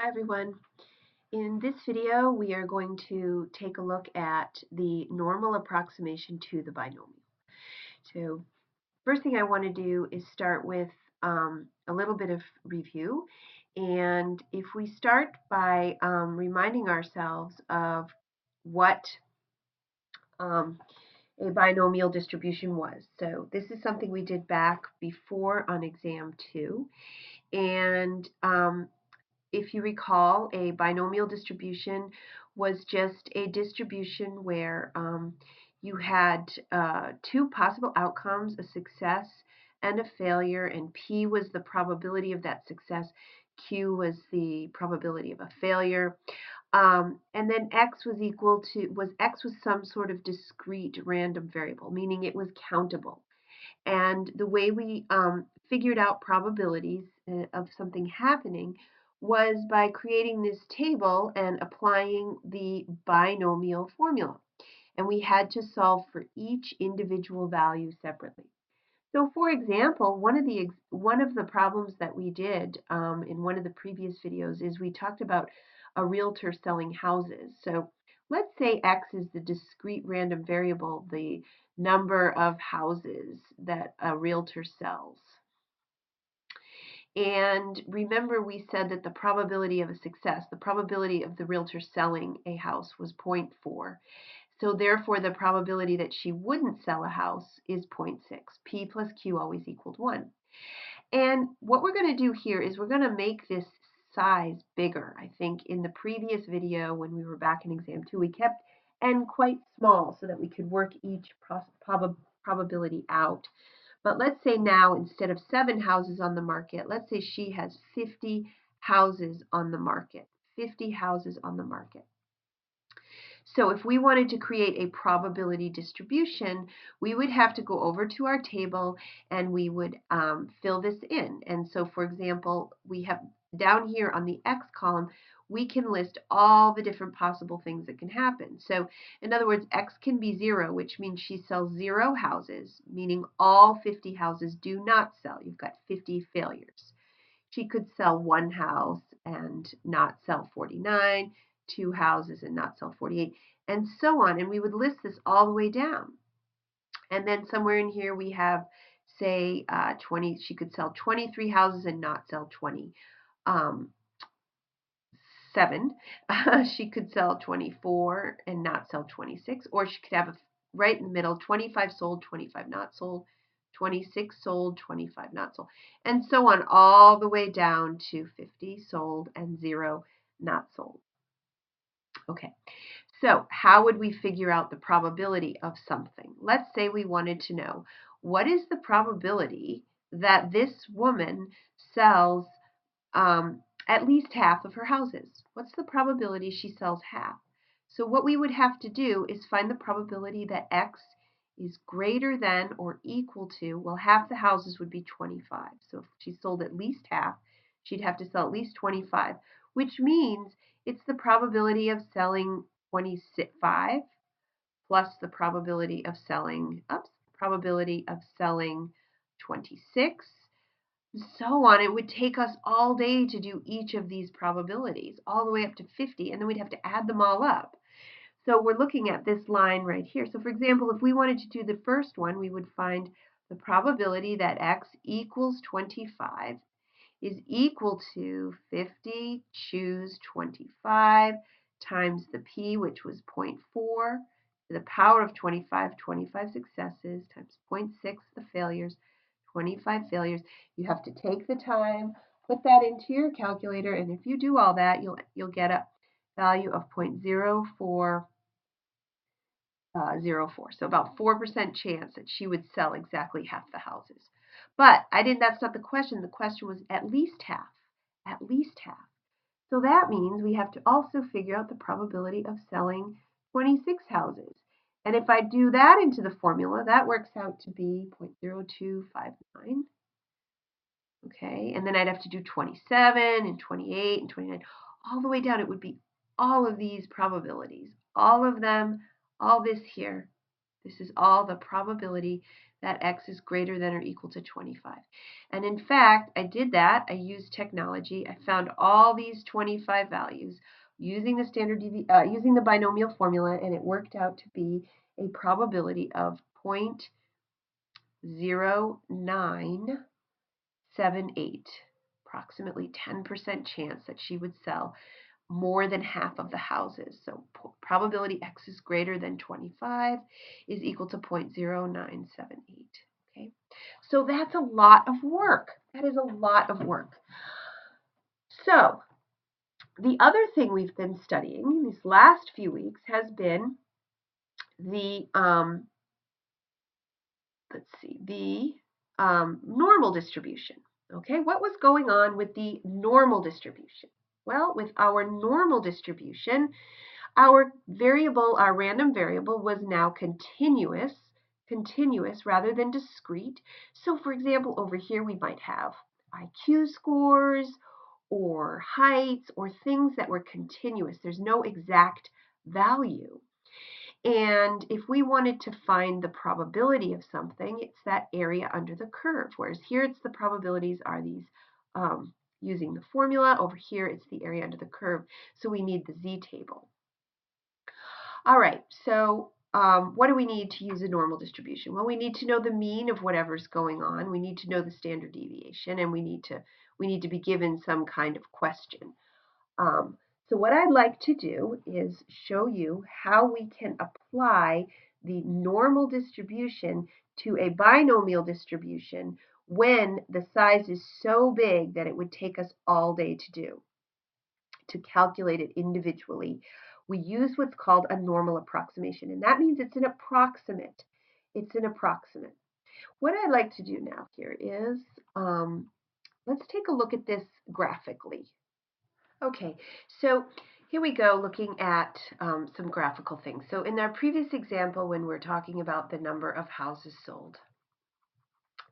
Hi everyone. In this video we are going to take a look at the normal approximation to the binomial. So first thing I want to do is start with a little bit of review, and if we start by reminding ourselves of what a binomial distribution was. So this is something we did back before on exam 2, and if you recall, a binomial distribution was just a distribution where you had two possible outcomes, a success and a failure, and P was the probability of that success, Q was the probability of a failure. And then X was X was some sort of discrete random variable, meaning it was countable. And the way we figured out probabilities of something happening was by creating this table and applying the binomial formula. And we had to solve for each individual value separately. So for example, one of the problems that we did in one of the previous videos is we talked about a realtor selling houses. So let's say X is the discrete random variable, the number of houses that a realtor sells. And remember, we said that the probability of a success, the probability of the realtor selling a house, was 0.4. So therefore, the probability that she wouldn't sell a house is 0.6. P plus Q always equaled 1. And what we're going to do here is we're going to make this size bigger. I think in the previous video when we were back in exam 2, we kept n quite small so that we could work each probability out. But let's say now, instead of 7 houses on the market, let's say she has 50 houses on the market. 50 houses on the market. So if we wanted to create a probability distribution, we would have to go over to our table and we would fill this in. And so, for example, we have down here on the X column, we can list all the different possible things that can happen. So in other words, X can be 0, which means she sells 0 houses, meaning all 50 houses do not sell. You've got 50 failures. She could sell 1 house and not sell 49, 2 houses and not sell 48, and so on. And we would list this all the way down. And then somewhere in here we have, say, 20. She could sell 23 houses and not sell 27. She could sell 24 and not sell 26, or she could have right in the middle, 25 sold, 25 not sold, 26 sold, 25 not sold, and so on all the way down to 50 sold and 0 not sold. Okay, so how would we figure out the probability of something? Let's say we wanted to know, what is the probability that this woman sells at least half of her houses? What's the probability she sells half? So what we would have to do is find the probability that X is greater than or equal to, well, half the houses would be 25. So if she sold at least half, she'd have to sell at least 25, which means it's the probability of selling 25 plus the probability of selling, probability of selling 26, so on. It would take us all day to do each of these probabilities, all the way up to 50, and then we'd have to add them all up. So we're looking at this line right here. So for example, if we wanted to do the first one, we would find the probability that X equals 25 is equal to 50 choose 25 times the P, which was 0.4, to the power of 25, 25 successes, times 0.6, the failures, 25 failures. You have to take the time, put that into your calculator, and if you do all that, you'll get a value of 0.0404. So about 4% chance that she would sell exactly half the houses. But that's not the question. The question was at least half. At least half. So that means we have to also figure out the probability of selling 26 houses. And if I do that into the formula, that works out to be 0.0259. Okay, and then I'd have to do 27 and 28 and 29. All the way down, it would be all of these probabilities. All of them, all this here. This is all the probability that x is greater than or equal to 25. And in fact, I did that. I used technology. I found all these 25 values using the using the binomial formula, and it worked out to be a probability of 0.0978, approximately 10% chance that she would sell more than half of the houses. So probability x is greater than 25 is equal to 0.0978. Okay, so that's a lot of work. That is a lot of work. So the other thing we've been studying in these last few weeks has been the normal distribution. Okay, what was going on with the normal distribution? Well, with our normal distribution, our random variable was now continuous rather than discrete. So for example, over here we might have IQ scores or heights or things that were continuous. There's no exact value. And if we wanted to find the probability of something, it's that area under the curve. Whereas here it's the probabilities are these using the formula. Over here it's the area under the curve. So we need the z-table. All right, so what do we need to use a normal distribution? Well, we need to know the mean of whatever's going on. We need to know the standard deviation, and we need to be given some kind of question. So what I'd like to do is show you how we can apply the normal distribution to a binomial distribution when the size is so big that it would take us all day to do, to calculate it individually. We use what's called a normal approximation, and that means it's an approximate. It's an approximate. What I'd like to do now here is, let's take a look at this graphically. Okay, so here we go looking at some graphical things. So in our previous example, when we're talking about the number of houses sold,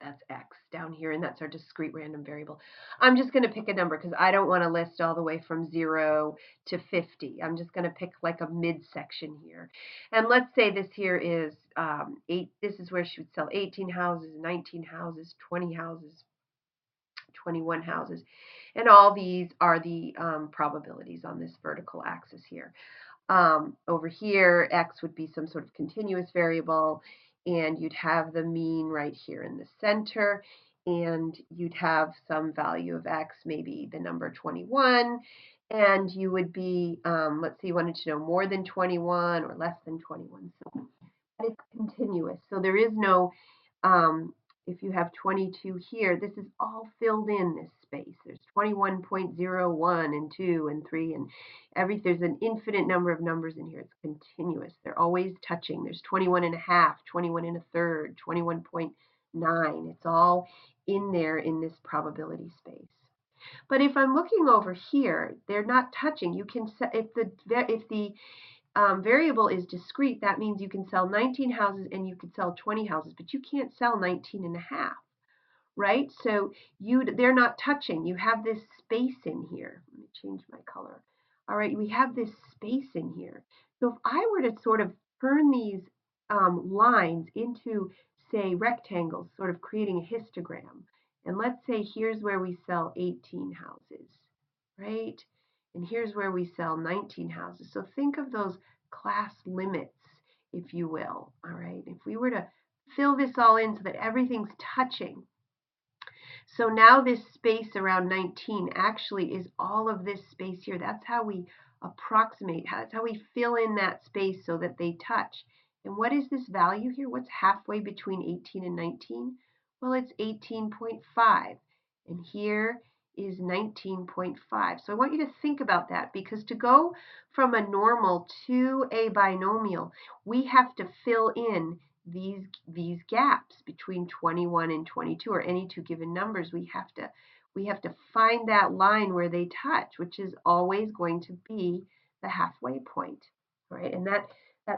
that's x down here, and that's our discrete random variable. I'm just going to pick a number because I don't want to list all the way from 0 to 50. I'm just going to pick like a midsection here. And let's say this here is 8. This is where she would sell 18 houses, 19 houses, 20 houses, 21 houses. And all these are the probabilities on this vertical axis here. Over here, x would be some sort of continuous variable, and you'd have the mean right here in the center, and you'd have some value of x, maybe the number 21, and you would be, let's say you wanted to know more than 21 or less than 21. So it's continuous. So there is no, if you have 22 here, this is all filled in, this space. There's 21.01 and 2 and 3 and there's an infinite number of numbers in here. It's continuous. They're always touching. There's 21 and a half, 21 and a third, 21.9. It's all in there in this probability space. But if I'm looking over here, they're not touching. You can set, if the variable is discrete, that means you can sell 19 houses and you could sell 20 houses, but you can't sell 19 and a half, right? So they're not touching. You have this space in here. Let me change my color. All right, we have this space in here. So if I were to sort of turn these lines into, say, rectangles, sort of creating a histogram, and let's say here's where we sell 18 houses, right? And here's where we sell 19 houses. So think of those class limits, if you will. All right. If we were to fill this all in so that everything's touching. So now this space around 19 actually is all of this space here. That's how we approximate. That's how we fill in that space so that they touch. And what is this value here? What's halfway between 18 and 19? Well, it's 18.5. And here is 19.5. So I want you to think about that, because to go from a normal to a binomial, we have to fill in these gaps between 21 and 22, or any two given numbers. We have to find that line where they touch, which is always going to be the halfway point, right? And that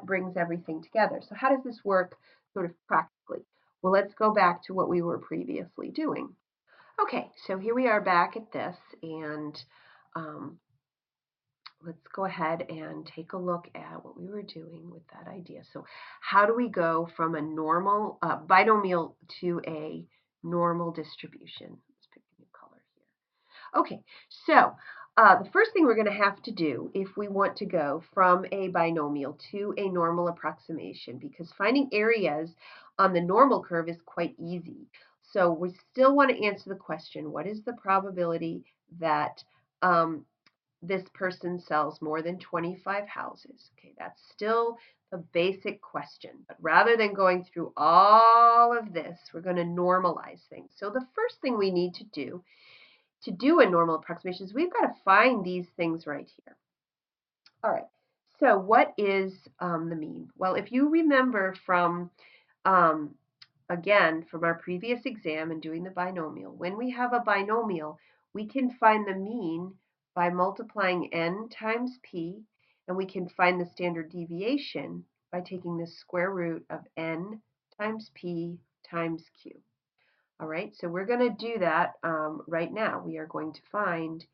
brings everything together. So how does this work sort of practically? Well, let's go back to what we were previously doing. Okay, so here we are back at this, and let's go ahead and take a look at what we were doing with that idea. So how do we go from a normal binomial to a normal distribution? Let's pick a new color here. Okay, so the first thing we're going to have to do if we want to go from a binomial to a normal approximation, because finding areas on the normal curve is quite easy. So we still want to answer the question, what is the probability that this person sells more than 25 houses? Okay, that's still the basic question. But rather than going through all of this, we're going to normalize things. So the first thing we need to do a normal approximation is we've got to find these things right here. All right, so what is the mean? Well, if you remember from, again, from our previous exam and doing the binomial, when we have a binomial, we can find the mean by multiplying n times p, and we can find the standard deviation by taking the square root of n times p times q. All right, so we're going to do that right now. We are going to find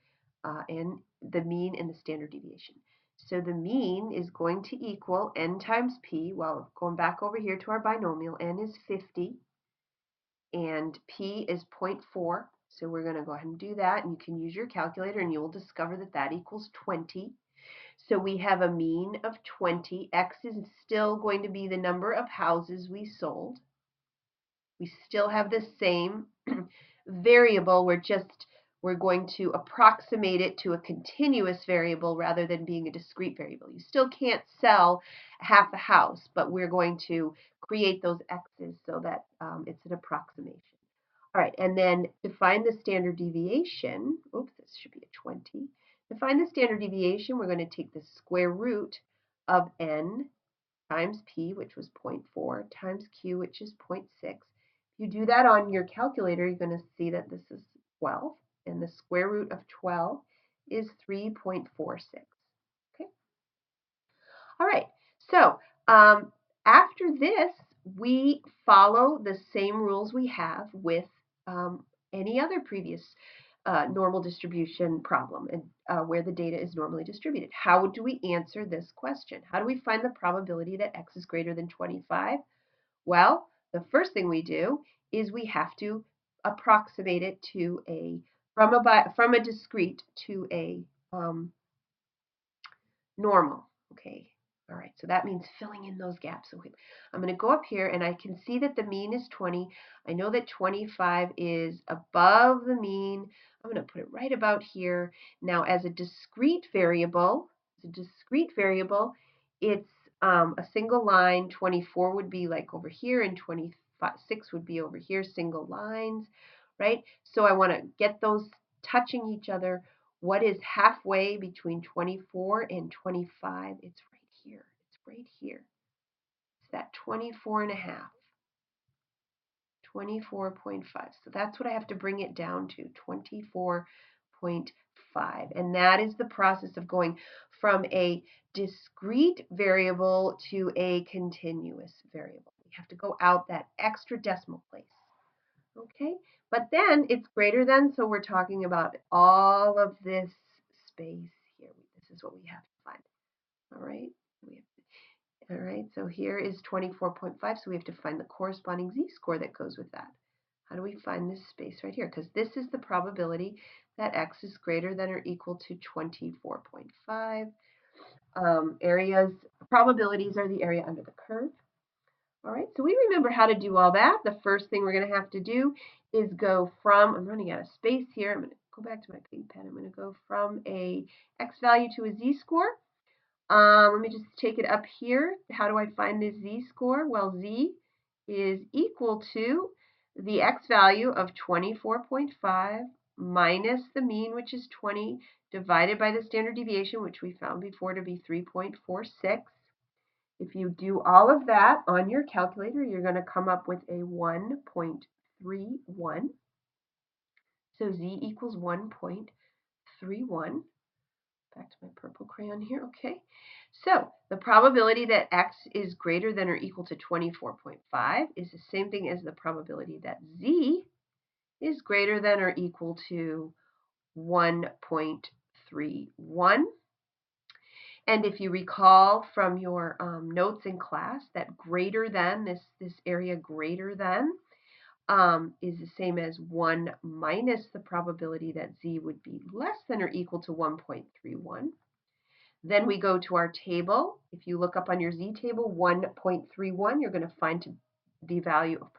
the mean and the standard deviation. So the mean is going to equal n times p. Well, going back over here to our binomial, n is 50 and p is 0.4. So we're going to go ahead and do that, and you can use your calculator and you will discover that that equals 20. So we have a mean of 20. X is still going to be the number of houses we sold. We still have the same variable. We're going to approximate it to a continuous variable rather than being a discrete variable. You still can't sell half a house, but we're going to create those x's so that it's an approximation. All right, and then to find the standard deviation, oops, this should be a 20. To find the standard deviation, we're going to take the square root of n times p, which was 0.4, times q, which is 0.6. If you do that on your calculator, you're going to see that this is 12, and the square root of 12 is 3.46. Okay. All right. So after this, we follow the same rules we have with any other previous normal distribution problem and where the data is normally distributed. How do we answer this question? How do we find the probability that x is greater than 25? Well, the first thing we do is we have to approximate it to from a discrete to a normal. Okay. All right, so that means filling in those gaps. So I'm going to go up here, and I can see that the mean is 20. I know that 25 is above the mean. I'm going to put it right about here. Now, as a discrete variable, it's a single line. 24 would be like over here, and 26 would be over here, single lines, right? So I want to get those touching each other. What is halfway between 24 and 25? It's right here. It's right here. It's that 24 and a half. 24.5. So that's what I have to bring it down to, 24.5. And that is the process of going from a discrete variable to a continuous variable. We have to go out that extra decimal place. Okay, but then it's greater than, so we're talking about all of this space here. This is what we have to find. All right, all right, so here is 24.5, so we have to find the corresponding z-score that goes with that. How do we find this space right here? Because this is the probability that x is greater than or equal to 24.5. Probabilities are the area under the curve. All right, so we remember how to do all that. The first thing we're going to have to do is go from, I'm running out of space here. I'm going to go back to my pink pen. I'm going to go from a x value to a z-score. Let me just take it up here. How do I find this z-score? Well, z is equal to the x value of 24.5 minus the mean, which is 20, divided by the standard deviation, which we found before to be 3.46. If you do all of that on your calculator, you're going to come up with a 1.31. So z equals 1.31. Back to my purple crayon here. Okay. So the probability that x is greater than or equal to 24.5 is the same thing as the probability that z is greater than or equal to 1.31. And if you recall from your notes in class that greater than, this area greater than, is the same as 1 minus the probability that z would be less than or equal to 1.31. Then we go to our table. If you look up on your z table, 1.31, you're going to find the value of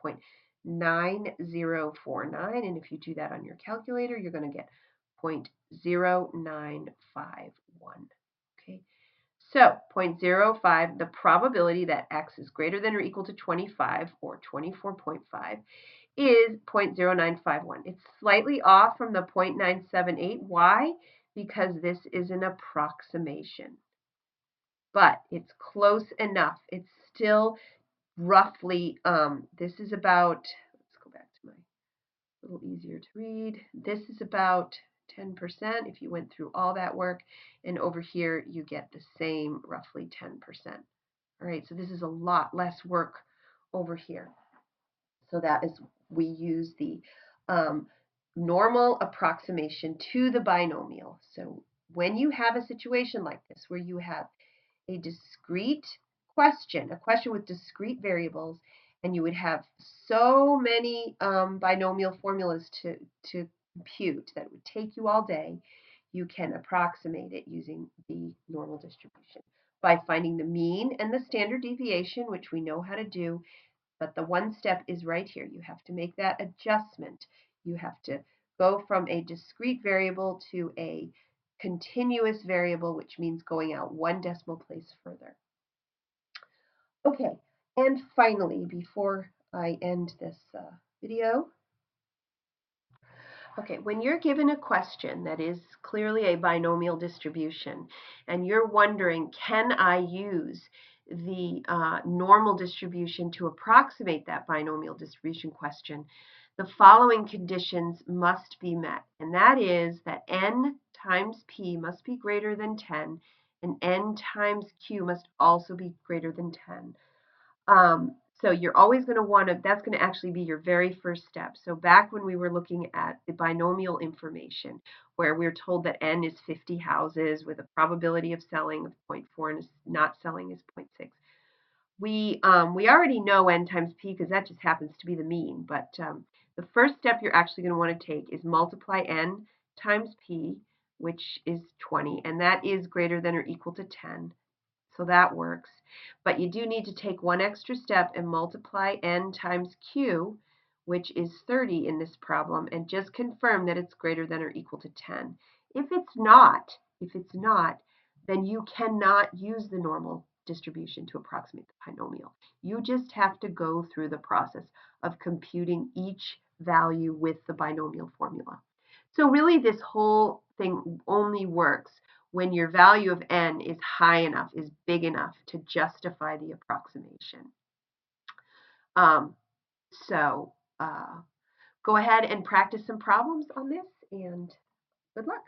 0.9049. And if you do that on your calculator, you're going to get 0.0951. Okay. So 0.05, the probability that x is greater than or equal to 25, or 24.5, is 0.0951. It's slightly off from the 0.978. Why? Because this is an approximation. But it's close enough. It's still roughly, this is about, let's go back to my little easier to read. This is about 10% if you went through all that work. And over here, you get the same, roughly 10%. All right, so this is a lot less work over here. So that is, we use the normal approximation to the binomial. So when you have a situation like this, where you have a discrete question, a question with discrete variables, and you would have so many binomial formulas to compute that it would take you all day, you can approximate it using the normal distribution by finding the mean and the standard deviation, which we know how to do. But the one step is right here. You have to make that adjustment. You have to go from a discrete variable to a continuous variable, which means going out one decimal place further. Okay, and finally, before I end this video, okay, when you're given a question that is clearly a binomial distribution, and you're wondering, can I use the normal distribution to approximate that binomial distribution question, the following conditions must be met. And that is that n times p must be greater than 10, and n times q must also be greater than 10. So you're always going to want to, that's going to actually be your very first step. So back when we were looking at the binomial information, where we're told that n is 50 houses with a probability of selling of 0.4 and not selling is 0.6. We already know n times p because that just happens to be the mean. But the first step you're actually going to want to take is multiply n times p, which is 20, and that is greater than or equal to 10. So that works. But you do need to take one extra step and multiply n times q, which is 30 in this problem, and just confirm that it's greater than or equal to 10. If it's not, then you cannot use the normal distribution to approximate the binomial. You just have to go through the process of computing each value with the binomial formula. So really this whole thing only works when your value of n is high enough, is big enough to justify the approximation. So go ahead and practice some problems on this, and good luck.